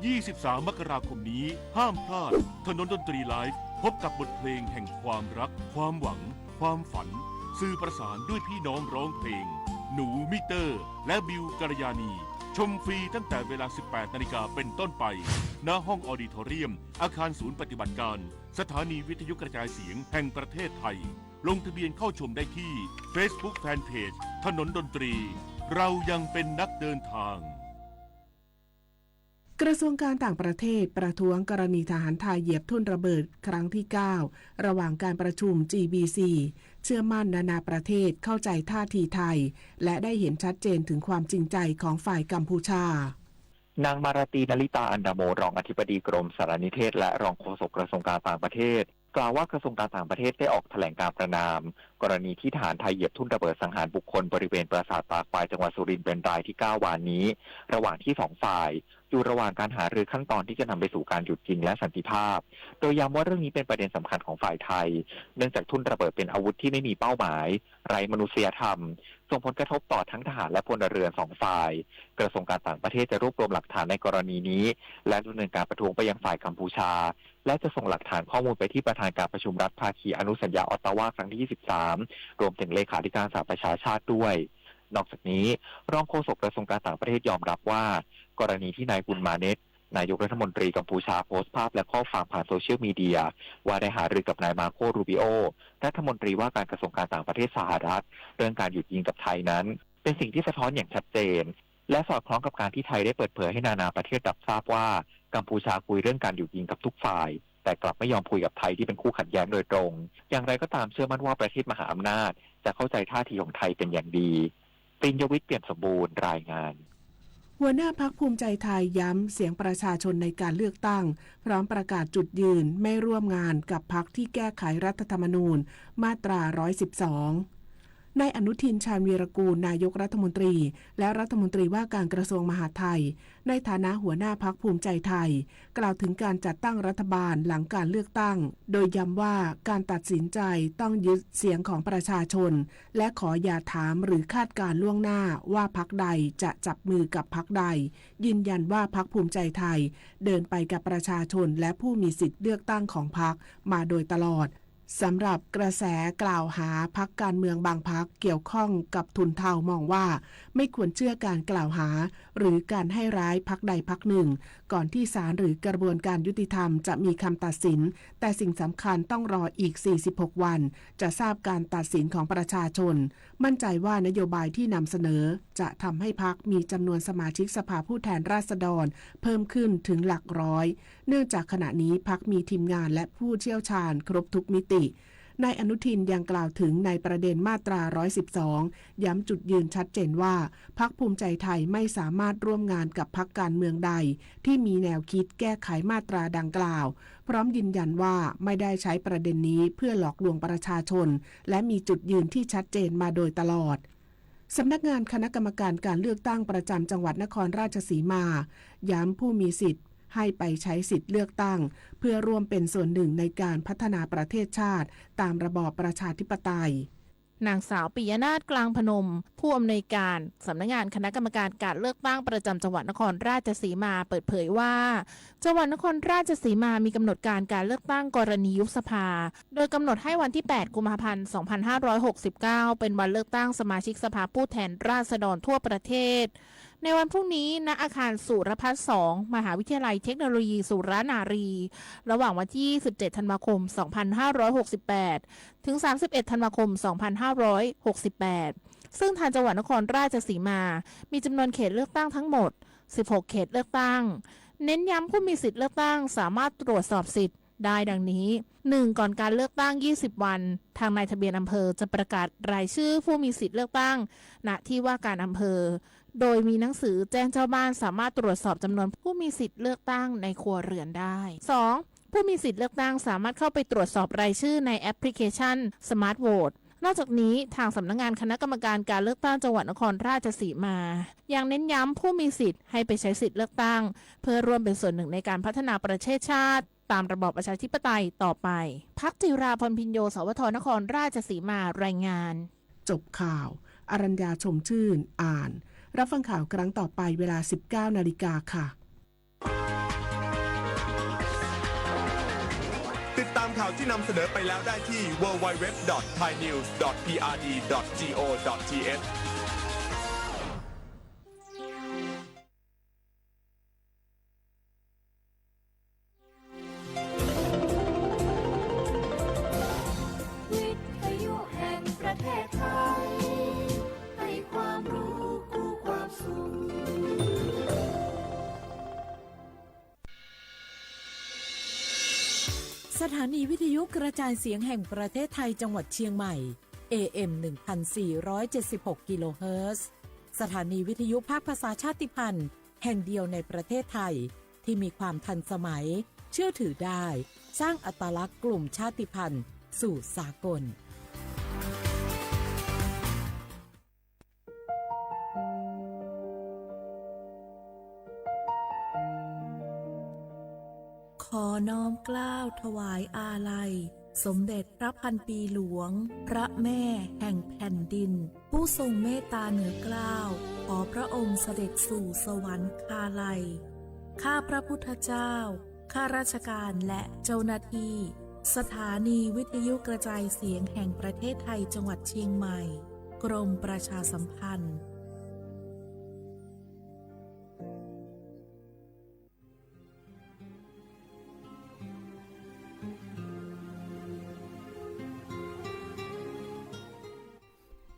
23 มกราคมนี้ห้ามพลาดถนนดนตรีไลฟ์พบกับบทเพลงแห่งความรักความหวังความฝันสื่อประสานด้วยพี่น้องร้องเพลงหนูมิเตอร์และบิวกัลยาณีชมฟรีตั้งแต่เวลา 18 นาฬิกาเป็นต้นไปณห้องออดิทอเรียมอาคารศูนย์ปฏิบัติการสถานีวิทยุกระจายเสียงแห่งประเทศไทยลงทะเบียนเข้าชมได้ที่ Facebook Fanpage ถนนดนตรีเรายังเป็นนักเดินทางกระทรวงการต่างประเทศประท้วงกรณีทหารไทยเหยียบทุ่นระเบิดครั้งที่ 9 ระหว่างการประชุม GBC เชื่อมั่นนานาประเทศเข้าใจท่าทีไทยและได้เห็นชัดเจนถึงความจริงใจของฝ่ายกัมพูชานางมาราตีนลิตาอันดาโมรองอธิบดีกรมสารนิเทศและรองโฆษกกระทรวงการต่างประเทศกล่าวว่ากระทรวงการต่างประเทศได้ออกแถลงการประณามกรณีที่ทหารไทยเหยียบทุ่นระเบิดสังหารบุคคลบริเวณปราสาทตากควายจังหวัดสุรินทร์เป็นรายที่ 9 วันนี้ระหว่างที่2ฝ่ายอยู่ระหว่างการหารือขั้นตอนที่จะนำไปสู่การหยุดยิงและสันติภาพโดยย้ำว่าเรื่องนี้เป็นประเด็นสำคัญของฝ่ายไทยเนื่องจากทุ่นระเบิดเป็นอาวุธที่ไม่มีเป้าหมายไร้มนุษยธรรมส่งผลกระทบต่อทั้งทหารและพลเรือน2ฝ่ายกระทรวงการต่างประเทศจะรวบรวมหลักฐานในกรณีนี้และดำเนินการประท้วงไปยังฝ่ายกัมพูชาและจะส่งหลักฐานข้อมูลไปที่ประธานการประชุมรัฐภาคีอนุสัญญาออตตาวาครั้งที่23รวมถึงเลขาธิการสหประชาชาติด้วยนอกจากนี้รองโฆษกกระทรวงการต่างประเทศยอมรับว่ากรณีที่นายบุญมาเนตนายกรัฐมนตรีกัมพูชาโพสต์ภาพและข้อความผ่านโซเชียลมีเดียว่าได้หารือกับนายมาโครูบิโอรัฐมนตรีว่าการกระทรวงการต่างประเทศสหรัฐเรื่องการหยุดยิงกับไทยนั้นเป็นสิ่งที่สะท้อนอย่างชัดเจนและสอดคล้องกับการที่ไทยได้เปิดเผยให้นานาประเทศรับทราบว่ากัมพูชาคุยเรื่องการหยุดยิงกับทุกฝ่ายแต่กลับไม่ยอมคุยกับไทยที่เป็นคู่ขัดแย้งโดยตรงอย่างไรก็ตามเชื่อมั่นว่าประเทศมหาอำนาจจะเข้าใจท่าทีของไทยเป็นอย่างดีปริญญวิทย์เปี่ยมสมบูรณ์รายงานหัวหน้าพรรคภูมิใจไทยย้ำเสียงประชาชนในการเลือกตั้งพร้อมประกาศจุดยืนไม่ร่วมงานกับพรรคที่แก้ไขรัฐธรรมนูญมาตรา 112นายอนุทินชาญวีรกูลนายกรัฐมนตรีและรัฐมนตรีว่าการกระทรวงมหาดไทยในฐานะหัวหน้าพรรคภูมิใจไทยกล่าวถึงการจัดตั้งรัฐบาลหลังการเลือกตั้งโดยย้ำว่าการตัดสินใจต้องยึดเสียงของประชาชนและขออย่าถามหรือคาดการล่วงหน้าว่าพรรคใดจะจับมือกับพรรคใดยืนยันว่าพรรคภูมิใจไทยเดินไปกับประชาชนและผู้มีสิทธิ์เลือกตั้งของพรรคมาโดยตลอดสำหรับกระแสกล่าวหาพรรคการเมืองบางพรรคเกี่ยวข้องกับทุนเทามองว่าไม่ควรเชื่อการกล่าวหาหรือการให้ร้ายพรรคใดพรรคหนึ่งก่อนที่ศาลหรือกระบวนการยุติธรรมจะมีคำตัดสินแต่สิ่งสำคัญต้องรออีก46วันจะทราบการตัดสินของประชาชนมั่นใจว่านโยบายที่นำเสนอจะทำให้พรรคมีจำนวนสมาชิกสภาผู้แทนราษฎรเพิ่มขึ้นถึงหลักร้อยเนื่องจากขณะนี้พรรคมีทีมงานและผู้เชี่ยวชาญครบทุกมิตินายอนุทินยังกล่าวถึงในประเด็นมาตรา 112 ย้ำจุดยืนชัดเจนว่าพรรคภูมิใจไทยไม่สามารถร่วมงานกับพรรคการเมืองใดที่มีแนวคิดแก้ไขมาตราดังกล่าวพร้อมยืนยันว่าไม่ได้ใช้ประเด็นนี้เพื่อหลอกลวงประชาชนและมีจุดยืนที่ชัดเจนมาโดยตลอดสำนักงานคณะกรรมการการเลือกตั้งประจำจังหวัดนครราชสีมาย้ำผู้มีสิทธิ์ให้ไปใช้สิทธิ์เลือกตั้งเพื่อร่วมเป็นส่วนหนึ่งในการพัฒนาประเทศชาติตามระบอบประชาธิปไตยนางสาวปิยนาถกลางพนมผู้อำนวยการสำนักงานคณะกรรมการการเลือกตั้งประจำจังหวัดนครราชสีมาเปิดเผยว่าจังหวัดนครราชสีมามีกำหนดการเลือกตั้งกรณียุบสภาโดยกำหนดให้วันที่8กุมภาพันธ์2569เป็นวันเลือกตั้งสมาชิกสภาผู้แทนราษฎรทั่วประเทศในวันพรุ่งนี้ณอาคารสุรพัฒน์2มหาวิทยาลัยเทคโนโลยีสุรนารีระหว่างวันที่17ธันวาคม2568ถึง31ธันวาคม2568ซึ่งทางจังหวัดนครราชสีมามีจำนวนเขตเลือกตั้งทั้งหมด16เขตเลือกตั้งเน้นย้ำผู้มีสิทธิ์เลือกตั้งสามารถตรวจสอบสิทธิ์ได้ดังนี้ 1. ก่อนการเลือกตั้ง20วันทางนายทะเบียนอำเภอจะประกาศรายชื่อผู้มีสิทธิ์เลือกตั้งณที่ว่าการอำเภอโดยมีหนังสือแจ้งเจ้าบ้านสามารถตรวจสอบจำนวนผู้มีสิทธิ์เลือกตั้งในครัวเรือนได้ 2. ผู้มีสิทธิ์เลือกตั้งสามารถเข้าไปตรวจสอบรายชื่อในแอปพลิเคชัน Smart Vote นอกจากนี้ทางสำนักงานคณะกรรมการการเลือกตั้งจังหวัดนครราชสีมายังเน้นย้ำผู้มีสิทธิ์ให้ไปใช้สิทธิ์เลือกตั้งเพื่อร่วมเป็นส่วนหนึ่งในการพัฒนาประเทศชาติตามระบอบประชาธิปไตยต่อไปภักจิราพรพิญโยสวทนครราชสีมารายงานจบข่าวอรัญญาชมชื่นอ่านรับฟังข่าวครั้งต่อไปเวลา 19 นาฬิกาค่ะ ข่าวที่นำเสนอไปแล้วได้ที่ www.thainews.prd.go.thวิทยุแห่งประเทศไทยให้ความรู้คู่ความสุขสถานีวิทยุกระจายเสียงแห่งประเทศไทยจังหวัดเชียงใหม่ AM 1476 กิโลเฮิรตซ์สถานีวิทยุภาคภาษาชาติพันธุ์แห่งเดียวในประเทศไทยที่มีความทันสมัยเชื่อถือได้สร้างอัตลักษณ์กลุ่มชาติพันธุ์สู่สากลขอน้อมเกล้าถวายอาลัยสมเด็จพระพันปีหลวงพระแม่แห่งแผ่นดินผู้ทรงเมตตาเหนือเกล้าขอพระองค์เสด็จสู่สวรรคาลัยข้าพระพุทธเจ้าข้าราชการและเจ้าหน้าที่สถานีวิทยุกระจายเสียงแห่งประเทศไทยจังหวัดเชียงใหม่กรมประชาสัมพันธ์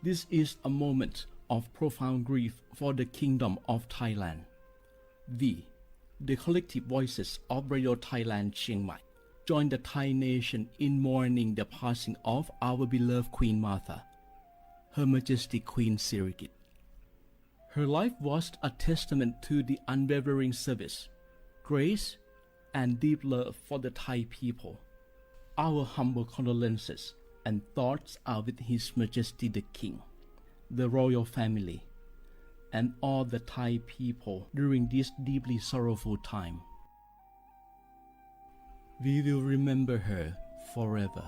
This is a moment of profound grief for the Kingdom of Thailand. The collective voices of Radio Thailand Chiang Mai join the Thai nation in mourning the passing of our beloved Queen Martha, Her Majesty Queen Sirikit. Her life was a testament to the unwavering service, grace, and deep love for the Thai people. Our humble condolences and thoughts are with His Majesty the King, the royal family, and all the Thai people during this deeply sorrowful time. We will remember her forever.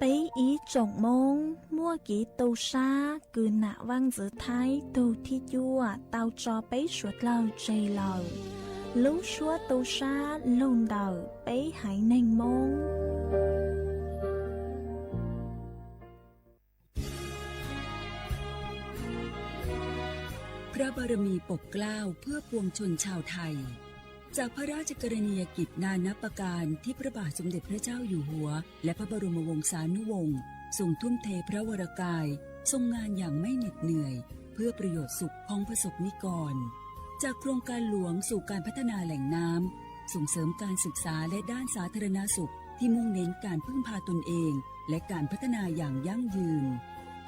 Bấy ý trọng môn, mua kỹ tàu xa, cứ nạ văn giữa thái, tàu thi chua, tàu cho bấy suốt lâu chây lâu. Lúc suốt tàu xa, lùn đầu, bấy hãy nành môn. พระบารมีปกเกล้าเพื่อปวงชนชาวไทยจากพระราชกรณียกิจนานับประการที่พระบาทสมเด็จพระเจ้าอยู่หัวและพระบรมวงศานุวงศ์ทรงทุ่มเทพระวรกายทรงงานอย่างไม่เหน็ดเหนื่อยเพื่อประโยชน์สุขของประสบนิกรจากโครงการหลวงสู่การพัฒนาแหล่งน้ำส่งเสริมการศึกษาและด้านสาธารณสุขที่มุ่งเน้นการพึ่งพาตนเองและการพัฒนาอย่างยั่งยืน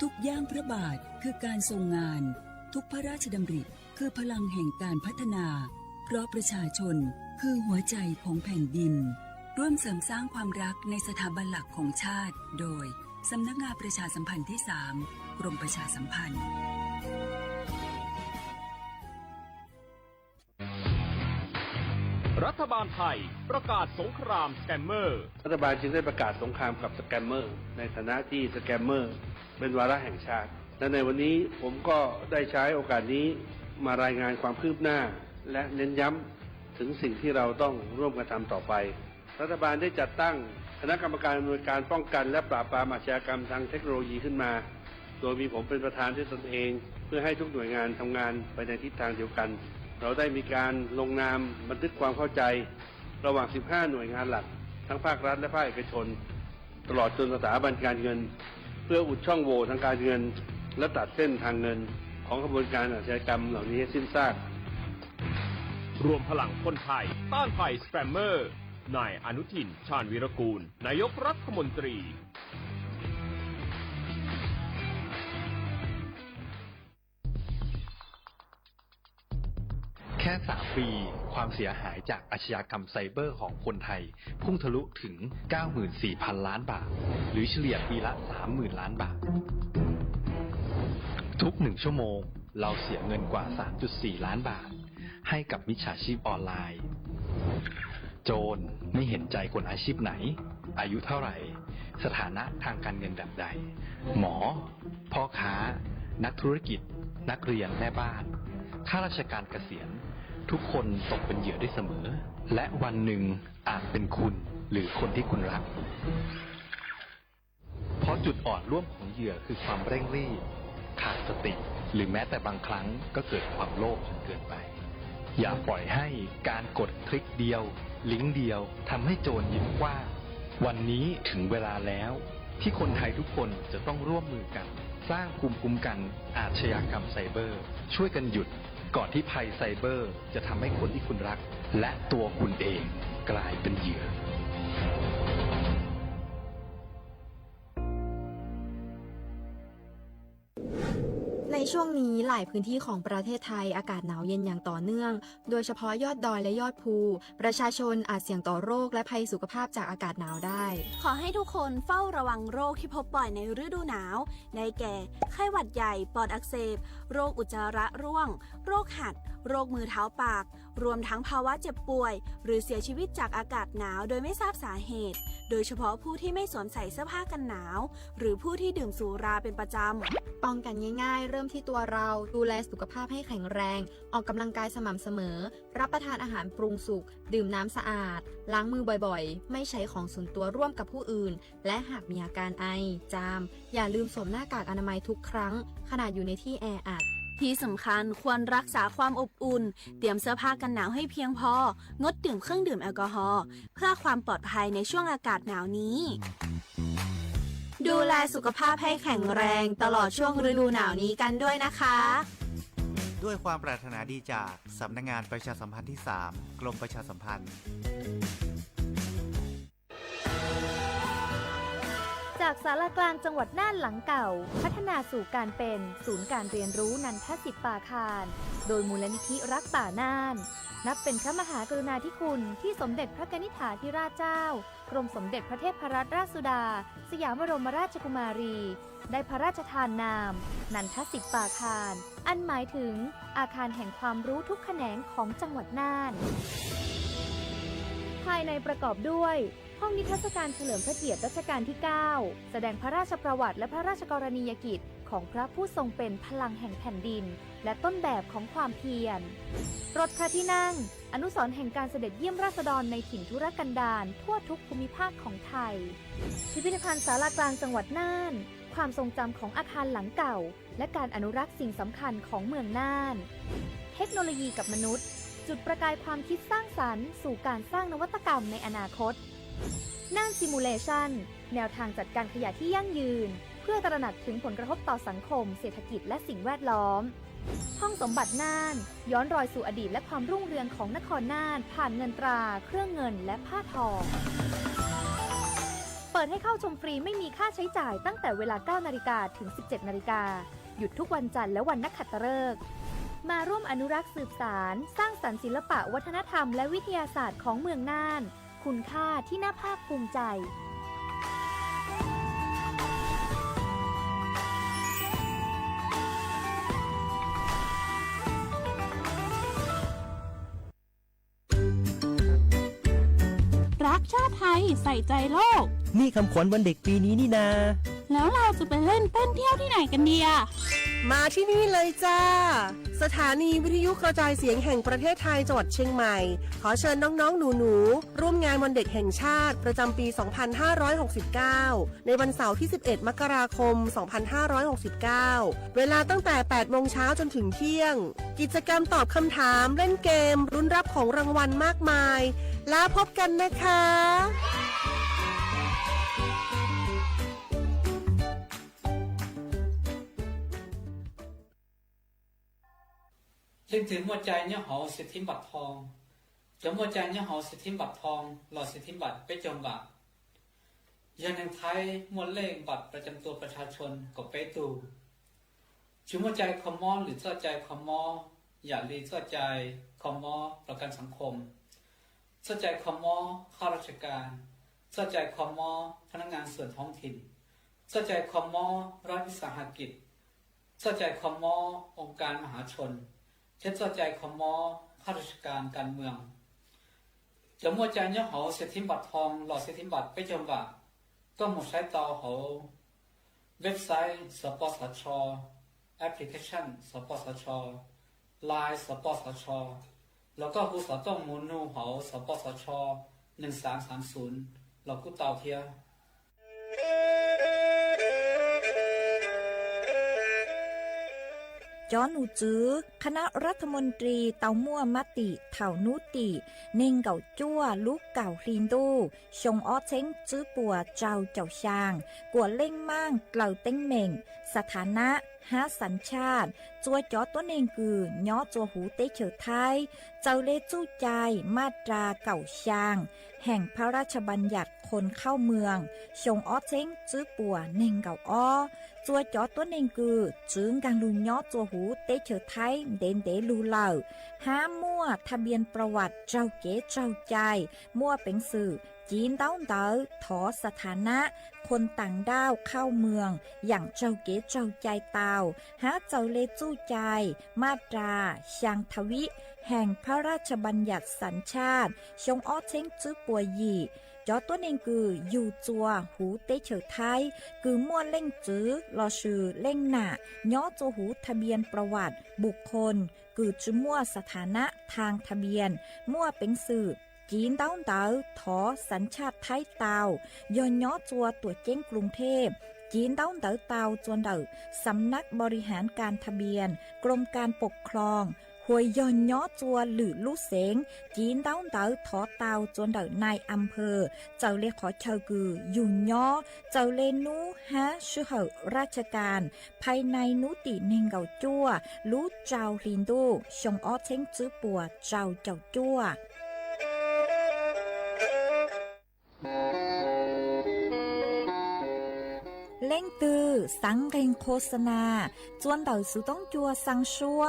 ทุกย่างพระบาทคือการทรงงานทุกพระราชดำริคือพลังแห่งการพัฒนาเพราะประชาชนคือหัวใจของแผ่นดินร่วมเสริมสร้างความรักในสถาบันหลักของชาติโดยสำนักงานประชาสัมพันธ์ที่ 3 กรมประชาสัมพันธ์รัฐบาลไทยประกาศสงครามสแกมเมอร์รัฐบาลจึงได้ประกาศสงครามกับสแกมเมอร์ในฐานะที่สแกมเมอร์เป็นวาระแห่งชาติและในวันนี้ผมก็ได้ใช้โอกาสนี้มารายงานความคืบหน้าและเน้นย้ำถึงสิ่งที่เราต้องร่วมกันทำต่อไปรัฐบาลได้จัดตั้งคณะกรรมการอำนวยการป้องกันและปราบปรามอาชญากรรมทางเทคโนโลยีขึ้นมาโดยมีผมเป็นประธานด้วยตนเองเพื่อให้ทุกหน่วยงานทำงานไปในทิศทางเดียวกันเราได้มีการลงนามบันทึกความเข้าใจระหว่าง 15 หน่วยงานหลักทั้งภาครัฐและภาคเอกชนตลอดจนสถาบันการเงินเพื่ออุดช่องโหว่ทางการเงินและตัดเส้นทางเงินของกระบวนการอาชญากรรมเหล่านี้ให้สิ้นซากรวมพลังคนไทยต้านภัยสแกมเมอร์นายอนุทินชาญวีรกูลนายกรัฐมนตรีแค่ 3 ปีความเสียหายจากอาชญากรรมไซเบอร์ของคนไทยพุ่งทะลุถึง 94,000 ล้านบาทหรือเฉลี่ยปีละ 30,000 ล้านบาททุก1ชั่วโมงเราเสียเงินกว่า 3.4 ล้านบาทให้กับมิจฉาชีพออนไลน์โจรไม่เห็นใจคนอาชีพไหน อายุเท่าไหร่ สถานะทางการเงินแบบใด หมอ พ่อค้า นักธุรกิจ นักเรียนแม่บ้านข้าราชการเกษียณทุกคนตกเป็นเหยื่อได้เสมอและวันหนึ่งอาจเป็นคุณหรือคนที่คุณรักเพราะจุดอ่อนร่วมของเหยื่อคือความเร่งรีบขาดสติหรือแม้แต่บางครั้งก็เกิดความโลภจนเกินไปอย่าปล่อยให้การกดคลิกเดียวลิงก์เดียวทำให้โจรยิ้มกว้างวันนี้ถึงเวลาแล้วที่คนไทยทุกคนจะต้องร่วมมือกันสร้างภูมิคุ้มกันอาชญากรรมไซเบอร์ช่วยกันหยุดก่อนที่ภัยไซเบอร์จะทำให้คนที่คุณรักและตัวคุณเองกลายเป็นเหยื่อ ในช่วงนี้หลายพื้นที่ของประเทศไทยอากาศหนาวเย็นอย่างต่อเนื่องโดยเฉพาะยอดดอยและยอดภูประชาชนอาจเสี่ยงต่อโรคและภัยสุขภาพจากอากาศหนาวได้ ขอให้ทุกคนเฝ้าระวังโรคที่พบบ่อยในฤดูหนาวได้แก่ไข้หวัดใหญ่ปอดอักเสบโรคอุจจาระร่วงโรคหัดโรคมือเท้าปากรวมทั้งภาวะเจ็บป่วยหรือเสียชีวิตจากอากาศหนาวโดยไม่ทราบสาเหตุโดยเฉพาะผู้ที่ไม่สวมใส่เสื้อผ้ากันหนาวหรือผู้ที่ดื่มสุราเป็นประจำป้องกันง่ายๆเริ่มที่ตัวเราดูแลสุขภาพให้แข็งแรงออกกำลังกายสม่ำเสมอรับประทานอาหารปรุงสุกดื่มน้ำสะอาดล้างมือบ่อยๆไม่ใช้ของส่วนตัวร่วมกับผู้อื่นและหากมีอาการไอจามอย่าลืมสวมหน้ากากอนามัยทุกครั้งขณะอยู่ในที่แออัดที่สำคัญควรรักษาความอบอุ่นเตรียมเสื้อผ้ากันหนาวให้เพียงพองดดื่มเครื่องดื่มแอลกอฮอล์เพื่อความปลอดภัยในช่วงอากาศหนาวนี้ดูแลสุขภาพให้แข็งแรงตลอดช่วงฤดูหนาวนี้กันด้วยนะคะด้วยความปรารถนาดีจากสำนักงานประชาสัมพันธ์ที่ 3 กรมประชาสัมพันธ์จากศาลากลางจังหวัดน่านหลังเก่าพัฒนาสู่การเป็นศูนย์การเรียนรู้นันทศิษย์ป่าคารโดยมูลนิธิรักป่าน่านนับเป็นพระมหากรุณาธิคุณที่สมเด็จพระกนิษฐาธิราชเจ้ากรมสมเด็จพระเทพรัตนราชสุดาสยามบรมราชกุมารีได้พระราชทานนามนันทศิษย์ป่าคารอันหมายถึงอาคารแห่งความรู้ทุกแขนงของจังหวัดน่านภายในประกอบด้วยห้องนิทรรศการเฉลิมพระเกียรติรัชกาลที่ 9 แสดงพระราชประวัติและพระราชกรณียกิจของพระผู้ทรงเป็นพลังแห่งแผ่นดินและต้นแบบของความเพียรรถพระที่นั่งอนุสรณ์แห่งการเสด็จเยี่ยมราษฎรในถิ่นทุรกันดารทั่วทุกภูมิภาคของไทยพิพิธภัณฑ์ศาลากลางจังหวัดน่านความทรงจำของอาคารหลังเก่าและการอนุรักษ์สิ่งสำคัญของเมืองน่านเทคโนโลยีกับมนุษย์จุดประกายความคิดสร้างสรรค์สู่การสร้างนวัตกรรมในอนาคตน่านซิมูเลชันแนวทางจัดการขยะที่ยั่งยืนเพื่อตระหนักถึงผลกระทบต่อสังคมเศรษฐกิจและสิ่งแวดล้อมห้องสมบัติน่านย้อนรอยสู่อดีตและความรุ่งเรืองของนครน่านผ่านเงินตราเครื่องเงินและผ้าทองเปิดให้เข้าชมฟรีไม่มีค่าใช้จ่ายตั้งแต่เวลา 9 นาฬิกาถึง 17 นาฬิกาหยุดทุกวันจันทร์และวันนักขัตฤกษ์มาร่วมอนุรักษ์สืบสานสร้างสรรค์ศิลปะวัฒนธรรมและวิทยาศาสตร์ของเมืองน่านคุณค่าที่น่าภาคภูมิใจรักชาติไทยใส่ใจโลกนี่คำขวัญวันเด็กปีนี้นี่นาแล้วเราจะไปเล่นเต้นเที่ยวที่ไหนกันดีอะมาที่นี่เลยจ้าสถานีวิทยุกระจายเสียงแห่งประเทศไทยจังหวัดเชียงใหม่ขอเชิญน้องๆหนูๆร่วมงานวันเด็กแห่งชาติประจำปี 2569 ในวันเสาร์ที่ 11 มกราคม 2569 เวลาตั้งแต่ 8 โมงเช้าจนถึงเที่ยงกิจกรรมตอบคำถามเล่นเกมรุ้นรับของรางวัลมากมายแล้วพบกันนะคะนึกถึงหัวใจเนี่ยหอสิทธิบัตรทองจำหัวใจเนี่ยหอสิทธิบัตรทองหลอดสิทธิบัตรไปจมบัตรยังในไทยมวลเลขบัตรประจำตัวประชาชนก็ไปตูชุมหัวใจคอมอหรือเสื้อใจคอมออย่าลีเสื้อใจคอมอประกันสังคมเสื้อใจคอมอข้าราชการเสื้อใจคอมอพนักงานส่วนท้องถิ่นเสื้อใจคอมอรัฐวิสาหกิจเสื้อใจคอมอองค์การมหาชนเช่นเสื้อใจคอมอข้าราชการการเมือง จะมัวใจเนี่ยเขาเศรษฐีบัตรทองหลอดเศรษฐีบัตรไปจมว่าก็หมดใช้ต่อเขาเว็บไซต์สปสช.แอปพลิเคชันสปสช.ไลน์สปสช.แล้วก็ผู้สอต้องมูนูเขาสปสช1330เรากู้เต่าเทียจอหนูจื้อคณะรัฐมนตรีเตามั่วมติเถ่านุติเน่งเก่าจั่วลูกเก่าลินดูชงอ้อเช้งจื้อปัวเจ้าเจ้าช่างกัวเล่งมั่งเกล่าเต้งเหม่งสถานะหาสัญชาติจัวจอตัวเน่งกือย่อจัวหูเตเฉอไทยเจ้าเลจู้ใจมาตราเก่าช่างแห่งพระราชบัญญัติคนเข้าเมืองชงอ้อเช้งจื้อปัวเน่งเก่าอ้อจัวจอตัวเน่งกือจึงการลูย่อจัวหูเตเฉอไทยเด่นเดลูเหล่าห้ามั่วทะเบียนประวัติเจ้าเก๋เจ้าใจมั่วเป็นสื่อจีนเต้าเต๋อถอสถานะคนต่างด้าวเข้าเมืองอย่างเจ้าเก๋เจ้าใจเตาหาเจ้าเลจู้ใจมาตราช่างทวิแห่งพระราชบัญญัติสัญชาติชงอ้อเช้งจื้อปัวหยี่จอตัวเองคืออยู่จัวหูเตเฉอไทยคือมั่วเล่งจื้อรอชื่อเล่งหน้าย่อจัวหูทะเบียนประวัติบุคคลคือจื้อมั่วสถานะทางทะเบียนมั่วเป็นสื่อจีนเต้าเต๋อถอสัญชาติไทยเตาย้อนย่อจัวตัวเจ้งกรุงเทพจีนเต้าเต๋อเตาจวนเด๋อสำนักบริหารการทะเบียนกรมการปกครองหวยย้อนย่อจัวหรือลู่เสงจีนเต้าเต๋อถอเตาจวนเด๋อนายอำเภอเจ้าเลขอเชากืออยู่ย่อเจ้าเลนูฮะชื่อเหอราชการภายในนุติเนงเกาจัวลู่เจ้าลินดูชงอ้อเช้งจื้อปัวเจ้าเจ้าจัวเล่งตือสังเรงโฆษณาจวนเดาสุต้องจัวสังชัว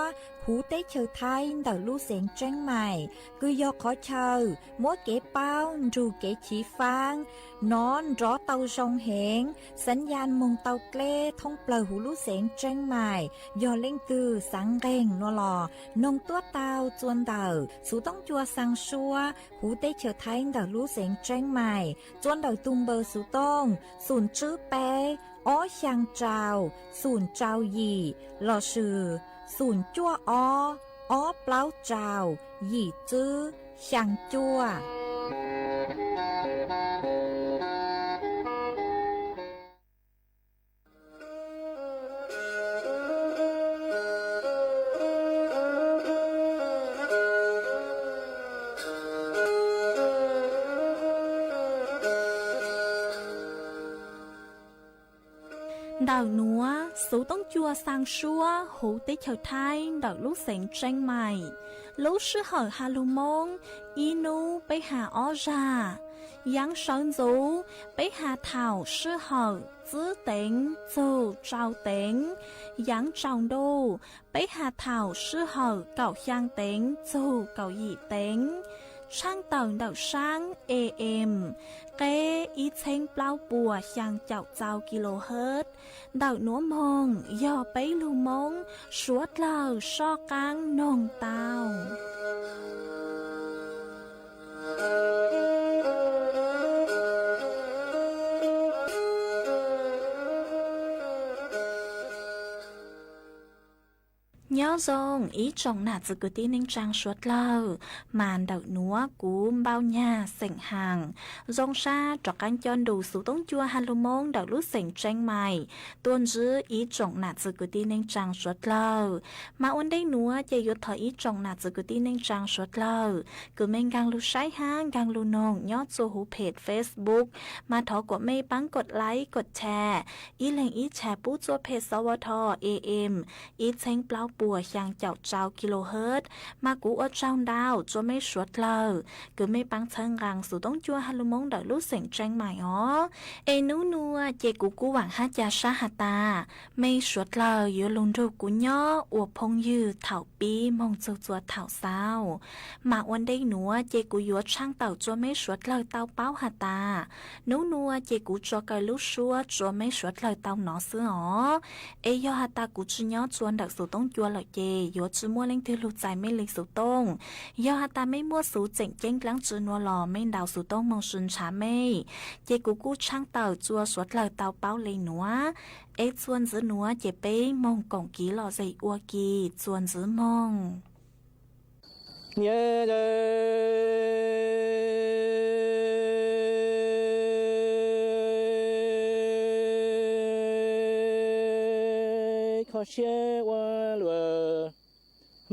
หูเต้เชอไทยเดาลู่เสียงเจ้งใหม่คือยอขอเชอมัวเก๋เป้ารูเก๋ฉีฟางนอนรอเตาชงเหงสัญญาณมงเตาเกล้ท่องเปล่าหูลู่เสียงเจ้งใหม่ยอเล่งตือสังเรงนัวหลอนงตัวเตาจวนเดาสุต้องจัวสังชัวหูเต้เชอไทยเดาลู่เสียงเจ้งใหม่จวนเดาตุมเบอร์สุต้องศูนย์ชื่อเป้อ้อช่างเจ้าศูนย์เจ้าหยี่หล่อชื่อศูนย์จั่วอ้อเปล่าเจ้าหยี่จื้อช่างจั่วđào núa số tông chua sang xua hủ tế chào thai đào lúc sánh tranh mày lúc sư hở hà lù mông inu bấy hà ó ra yang sơn dấu bấy hà thảo sư hở giữ tính dù trao tính yang trọng đô bấy hà thảo sư hở cậu giang tính dù cậu dị tính sang tầng đào sang AM kế ý chênh bao bùa sang chào chào kHz đào núa mông do bấy lưu mông suốt lờ so căng nồng tàu nhớ dòng ý trọng nạt dự cứ tí ninh trang suốt lờ màn đậu núa cú bao nhà sảnh hàng dòng xa trọc canh chôn đủ số tống chua hà lô mông đậu lúc sảnh tranh mày tuôn dư ý trọng nạt dự cứ tí ninh trang suốt lờ mà ôn đây núa chạy yếu thở ý trọng nạt dự cứ tí ninh trang suốt lờ cứ mình gang lưu sái hang gang lưu nông nhớ dô hú page Facebook mà thỏ của mê bắnกดไลค์กดแชร์ý lệnh ýแชร์ปู้จัวเพจสวท AM ýเช้งเปล่าปัวยังเจ้าเจ้ากิโลเฮิรตซ์มากูอดเจ้าดาวจัวไม่สวดเลยคือไม่ปังเชิงรังสู่ต้องจัวฮัลโลมงเดาลูกเสียงแจงใหม่อ๋อเอนูนัวเจกูหวังฮัจยาชาฮาตาไม่สวดเลยอยู่ลงดูกูย่ออวบพงยืดเถาปีมองจัวเถาเศร้ามาวันได้หนัวเจกูยัวช่างเต่าจัวไม่สวดเลยเต่าเป้าฮาตานูนัวเจกูจัวไกลูกชัวจัวไม่สวดเลยเต่าหนอซื้ออ๋อเอยอฮาตากูจีย่อจวนเดาสู่ต้องจัวเลย เจโยชื่อมัวเล่งถือลูกใจไม่เล็กสูต้งยอฮาตาไม่มัวสูเจ๋งเจ้งกลางจืนวัวหล่อไม่ดาวสูต้งมองชุนช้าไม่เจกูกู้ช่างเต่าจัวสวดเลยเต่าเป้าเลยหนัวเอ็ดส่วนจื้อหนัวเจเป้มองกล่องกีหล่อใจอัวกีส่วนจื้อมองขอเชื่อว่าเหลือ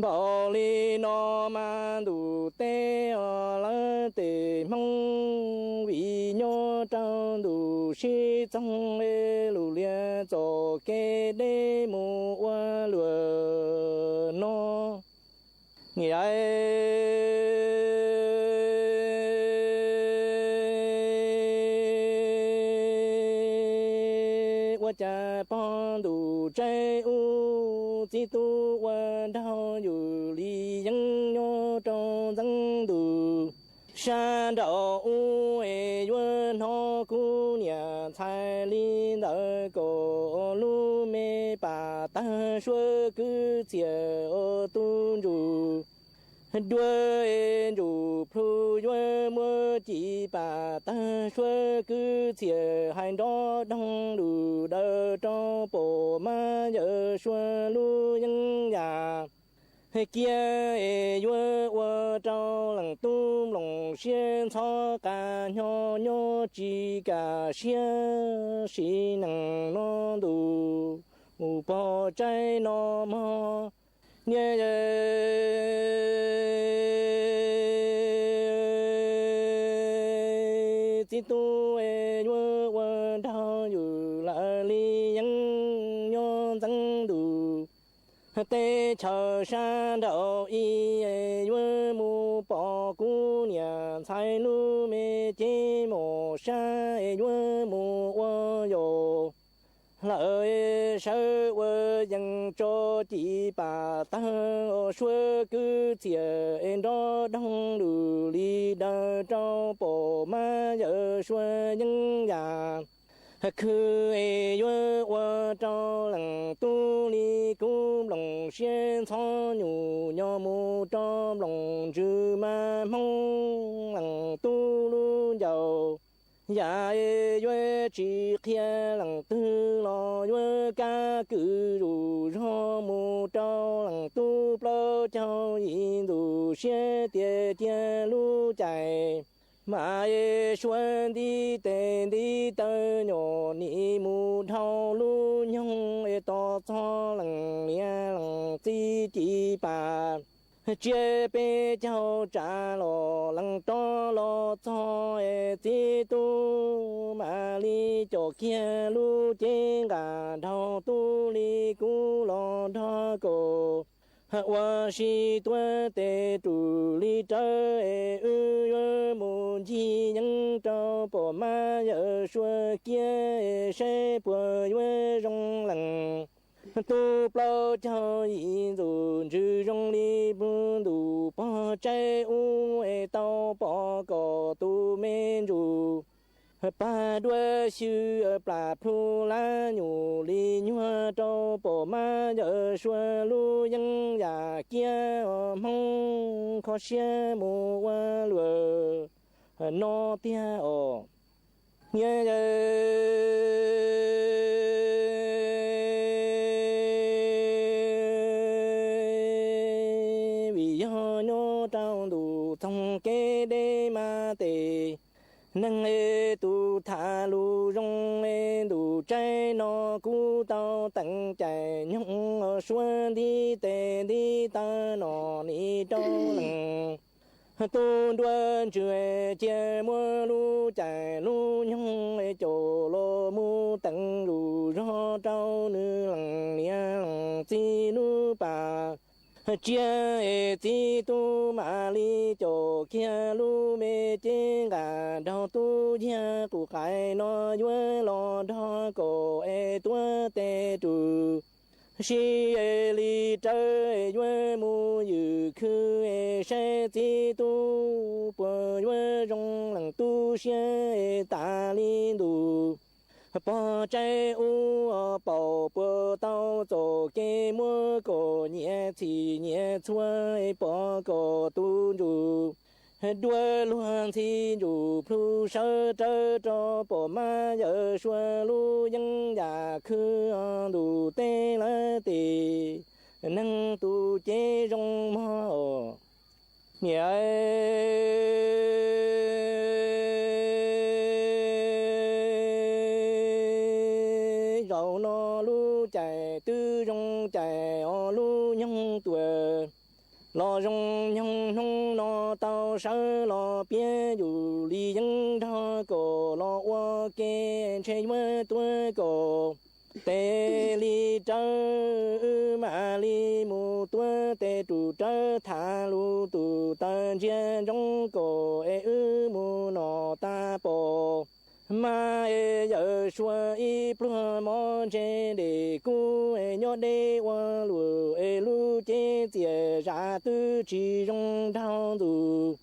บอลีนอมาดูเตอละเตมงวิญญาณดูชีจงเลลูเลียจอเกเดมูว่าเหลือนอนี่ไอว่าจะปอนดูใจอูจิตุวันดาวอยู่ลียังโยจงจังดู山岛乌诶云好姑娘，彩铃的个路没把大说个姐蹲住，对住普云么几把大说个姐还着东路的张伯妈也说路人呀。kia yue wo trao lăng tu lòng xiên cho cả nho nho chỉ cả xiên xí năng nó đủ bỏ trái nó mò nhẹ chỉ tu yue wo trao yu la li yang nho zang đủ tê chờ san đậu y yue mu bỏ姑娘才路没寂寞山yue mu wo yo lợi sơ wo yang cho chỉ bà ta xuôi cứ tiền đó đông đủ li đa cho bộ ma giờ xuôi những nhàคือyue wo zhao lang tu li gu long xian cao nhu nyo mu zhao long zhi ma mong lang tu lu yao ya yue chi khia lang tu lo yue ca cư ru ro mu zhao lang tu plo chao yin du xie tie tie lu zai mà xuân đi tên đi tới nhỏ ni mu thao lu nhung to cho lằng lia lằng chi bà chia bê cháu trả lo lằng to lo cho chi tu mà li cho kia lu trên gà thao tu li cu lo thao cổ我是多的主力者，月母亲人找不满有说给谁不月容冷，都不叫一种只容力不都把债务到报告都没住。ba đua sư bà phu la nhủ li nhua trâu bộ ma giờ xua lu dân già kia mong khó xe mù qua lùa nó tia ồ nghe vì do nhô trâu đủ trong cái đê ma tề nâng tu thả lu rong đủ trái nó cú tao tặng chạy nhung xuân đi tề đi ta nó đi trâu lằng tu đoan chuyện chia mua lu chạy lu nhung chỗ lo mu tặng lu ro trâu nữ lằng nia lằng chi lu bà chia chi tu ma li cho kia lu me trên gà đào tu chia của cái nó yue lo đó cổ tua tê tu si li chơi yue mu yu khư se chi tu po yue rong lăng tu xie ta li du bỏ trái u bảo bờ tao cho cái mua cổ nhẹ thì nhẹ chua bỏ cổ tu dù đua luôn thì dù plu sơ trơ cho bỏ ma giờ xua lu dân già khư đủ tê lá tì nâng tu chế rong mò nhẹ rau nó lu chạy tư rong chạy lu nhung tuổi lo rong nhung nhung lo tao sơ lo bia dù li dân thọ cổ lo qua kê chơi mơ tuổi cổ tê li trơ mà li mù tuổi tê trụ trơ thả lu tụ tân chiến trong cổ ê mù nọ ta bồ mà giờ xua y plua mò chế để cu nhớ để qua lùa lu chế chế ra tư chỉ trong thao tù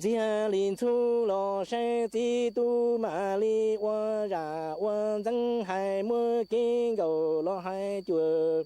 chia linh thu lo sẽ chỉ tu mà li qua ra qua dân hai mưa kinh cầu lo hai chùa